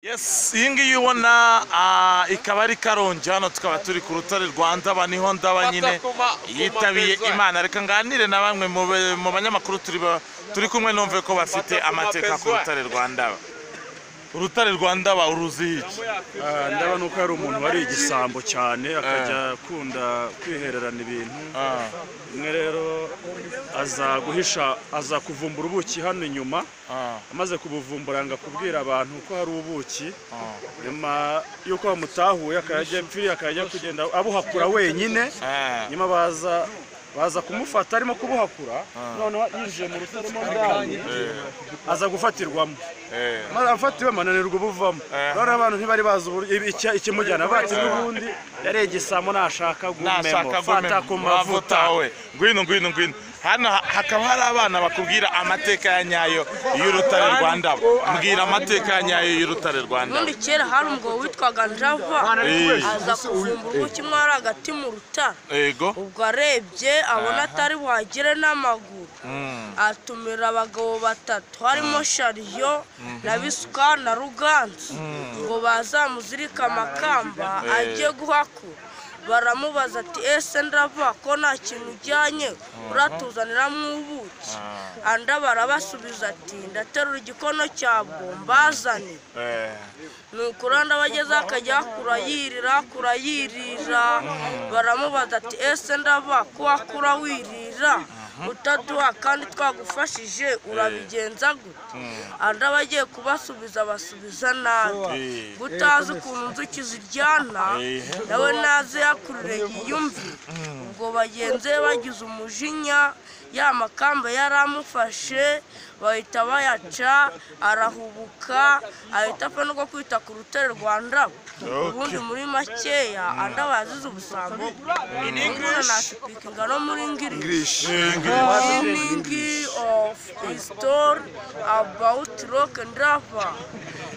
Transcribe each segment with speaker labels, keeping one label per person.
Speaker 1: Yes, iyi ngiyi ubona ikaba ari Karongi, hano tukaba turi ku rutare Rwanda niho ndaba nyine yitabiye Imana. Reka nganire na bamwe mu banyamakuru turi kumwe, numve ko bafite amateka ku rutare Rwanda. Urutare Rwanda uruzi iki?
Speaker 2: Ndaba nuko ari umuntu wari igisambo cyane akajya akunda kwihererana ibintu. Umwe rero aza kuvumbura ubuki hano inyuma, amaze kubuvumbura kubwira abantu ko hari ubuki, nyuma yuko bamutahuye akajya kugenda abuhakura wenyine, nyuma baza kumufata arimo kubuhakura, noneho yinjiye mu rutare mo ndani aza gufatirwamo. Afatiwe ananirwa ubuvamo, none abantu ntibari bazi ikimujyana, bati n'ubundi yari igisambo nashaka gumemo fata ku mavuta we.
Speaker 1: Ngwino hano hakaba hari abana bakubwira amateka ya nyayo y'urutare Rwanda. Mbwira amateka ya nyayo y'urutare Rwanda.
Speaker 3: Nundi kera hari umugabo witwaga Njava, aza kuvumbura ubuki mwari hagati mu rutare.
Speaker 1: Yego.
Speaker 3: Ubwo arebye abona atari buhagere n'amaguru, atumira abagabo batatu harimo Shariyo na Bisuka na Ruganzu ngo bazamuzirika amakamba ajye guhakura. Baramubaza ati ese Ndava ko nta kintu ujyanye uratuzaniramo ubuki? Anda barabasubiza ati ndaterura igikono cyabwo mbazane. Nuko Rwanda bageze akajya kurayirira. Baramubaza ati ese Ndava ko wakura wirira utaduha kandi twagufashije urabigenza gute? Anda bagiye kubasubiza basubiza nabi, gutazi ukuntu inzuki ziryana nawe naze yakurire yiyumvire. Ubwo bagenze bagize umujinya, ya makamba yaramufashe bahita bayaca, arahubuka ahita apfa no kwita ku rutare Rwanda. Ubundi muri makeya Anda bazize ubusambo inguna nasipikinga no muri English meaning of a story about rock and Ndava.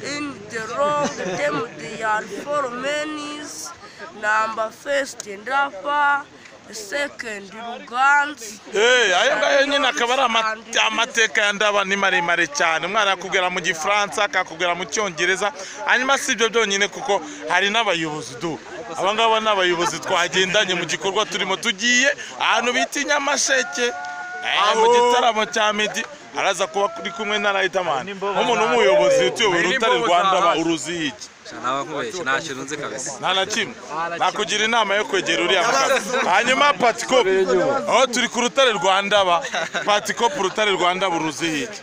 Speaker 3: In the long term they are four meanings. Number first Ndava, second Ruganzu.
Speaker 1: Ayo ngayo nyine akaba ari amateka ya Ndava, ni maremare cyane. Umwana akubwira mu Gifaransa, akakubwira mu Cyongereza, hanyuma si ibyo byonyine kuko hari n'abayobozi abangaba n'abayobozi twagendanye mu gikorwa turimo tugiye ahantu bita Nyamasheke mu gitaramo cya Meddy. Araza kuba kuri kumwe na Riderman, umuntu umuyobozi utuyoboye urutare Rwanda uruzi iki?
Speaker 4: Nashirunze kabisa.
Speaker 1: Nta na kimwe. Nakugira inama yo kwegera uriya mugabo. Hanyuma Patikop, aho turi ku rutare Rwanda Patikop urutare Rwanda buruzi iki?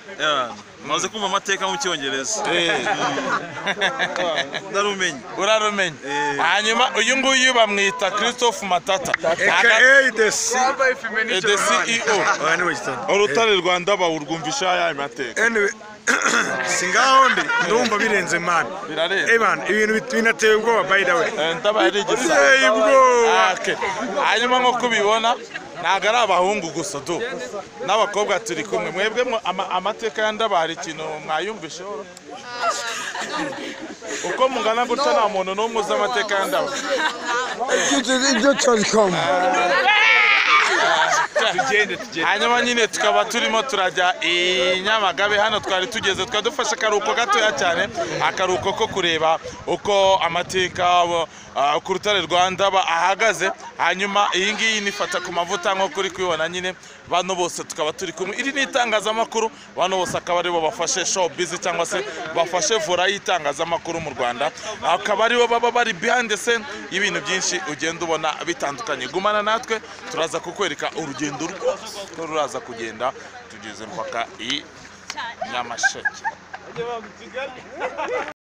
Speaker 4: Maze kumva amateka mu Cyongereza. Ndarumenye.
Speaker 1: Urarumenye. Hanyuma uyu nguyu bamwita Christophe Matata,
Speaker 2: aka the
Speaker 1: CEO. Urutare Rwanda urwumvisha ya mateka.
Speaker 2: Singaho ndumva birenze man. Ibintu binateye ubwoba by the way.
Speaker 1: Ndaba ari igisa. Hanyuma nko kubibona ntago ari abahungu gusa n'abakobwa turi kumwe. Mwebwe amateka ya Ndava hari ikintu mwayumvisheho? Uko mungana gutya nta muntu n'umwe uzi amateka ya Ndava. Hanyuma nyine tukaba turimo turajya i Nyamagabe. Hano twari tugeze, dufashe akaruhuko gatoya cyane, akaruhuko ko kureba uko amateka ku rutare Rwanda ahagaze. Hanyuma iyi ngiyi nifata ku mavuta nko kuri kwibona nyine, bano bose tukaba turi kumwe. Iri ni itangazamakuru, bano bose akaba aribo bafashe showbiz cyangwa se bafashe vora y'itangazamakuru mu Rwanda, akaba aribo baba bari behind the scene y'ibintu byinshi ugenda ubona bitandukanye. Gumana natwe turaza kukwereka urugendo rwo ruraza kugenda tugeze mpaka i Nyamasheke.